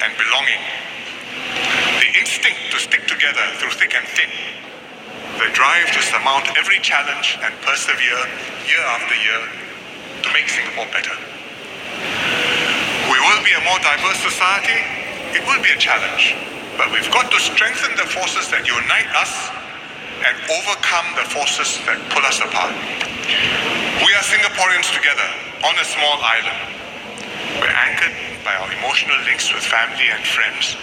and belonging. The instinct to stick together through thick and thin. The drive to surmount every challenge and persevere year after year to make Singapore better. We will be a more diverse society. It will be a challenge, but we've got to strengthen the forces that unite us and overcome the forces that pull us apart. We are Singaporeans together on a small island. We're anchored by our emotional links with family and friends,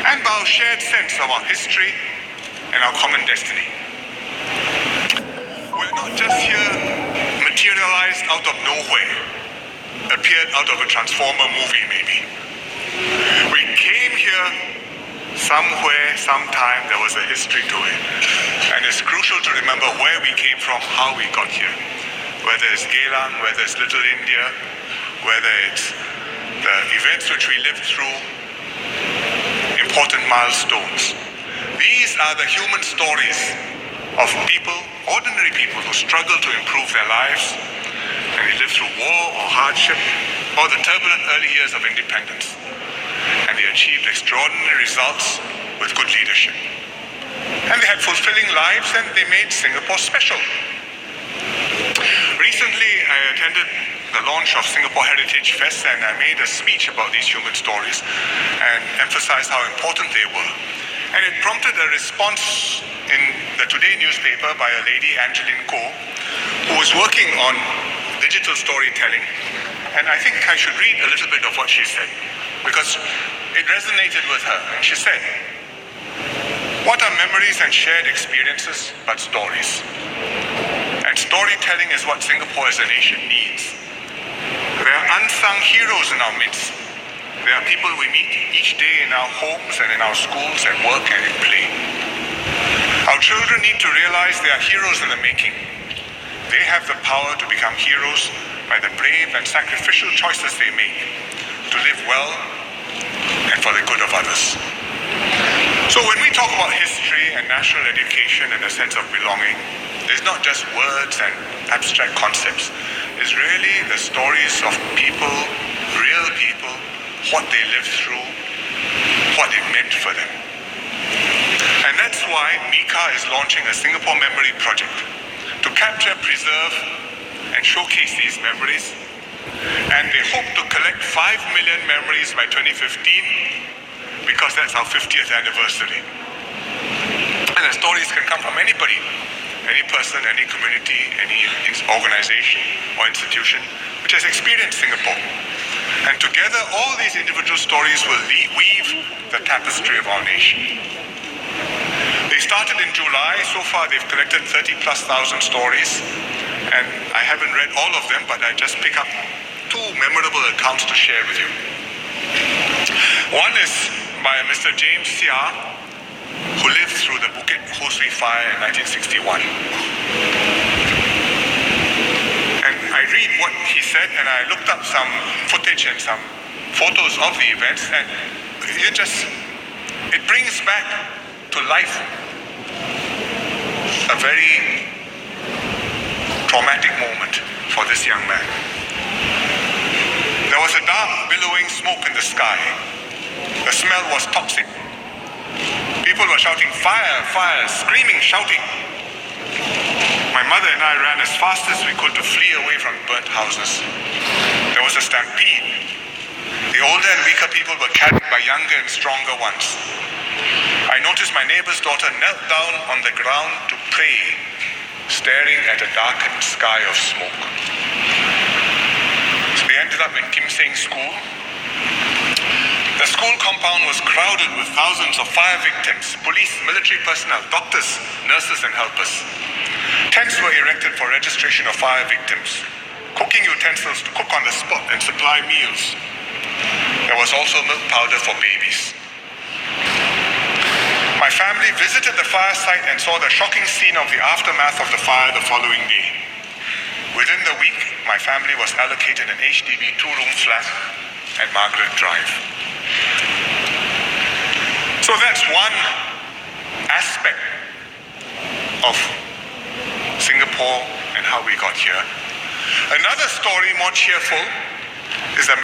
and by our shared sense of our history and our common destiny. We're not just here materialized out of nowhere, appeared out of a Transformer movie maybe. We came here somewhere, sometime. There was a history to it, and it's crucial to remember where we came from, how we got here. Whether it's Geylang, whether it's Little India, whether it's the events which we lived through, important milestones. These are the human stories of people, ordinary people who struggle to improve their lives, and they live through war or hardship or the turbulent early years of independence. And they achieved extraordinary results with good leadership. And they had fulfilling lives, and they made Singapore special. Recently, I attended the launch of Singapore Heritage Fest, and I made a speech about these human stories and emphasized how important they were. And it prompted a response in the Today newspaper by a lady, Angeline Koh, who was working on digital storytelling. And I think I should read a little bit of what she said, because it resonated with her. And she said, "What are memories and shared experiences but stories? And storytelling is what Singapore as a nation needs. There are unsung heroes in our midst. There are people we meet each day in our homes and in our schools, at work and in play. Our children need to realize they are heroes in the making. They have the power to become heroes by the brave and sacrificial choices they make to live well and for the good of others." So when we talk about history and national education and a sense of belonging, it's not just words and abstract concepts. It's really the stories of people, real people, what they lived through, what it meant for them. And that's why MICA is launching a Singapore Memory Project to capture, preserve, and showcase these memories. And they hope to collect 5 million memories by 2015, because that's our 50th anniversary. And the stories can come from anybody, any person, any community, any organization or institution which has experienced Singapore. And together, all these individual stories will weave the tapestry of our nation. They started in July. So far, they've collected 30,000+ stories. And I haven't read all of them, but I just pick up 2 memorable accounts to share with you. One is by Mr. James Seah, who lived through the Bukit fire in 1961. And I read what he said, and I looked up some footage and some photos of the events, and it brings back to life a very traumatic moment for this young man. There was a dark, billowing smoke in the sky. The smell was toxic. People were shouting, "Fire, fire," screaming, shouting. My mother and I ran as fast as we could to flee away from burnt houses. There was a stampede. The older and weaker people were carried by younger and stronger ones. I noticed my neighbor's daughter knelt down on the ground to pray, staring at a darkened sky of smoke. So they ended up in Kim Seng School. The school compound was crowded with thousands of fire victims, police, military personnel, doctors, nurses and helpers. Tents were erected for registration of fire victims, cooking utensils to cook on the spot and supply meals. There was also milk powder for babies. My family visited the fire site and saw the shocking scene of the aftermath of the fire the following day. Within the week, my family was allocated an HDB 2-room flat at Margaret Drive. So that's one aspect of Singapore and how we got here. Another story, more cheerful, is a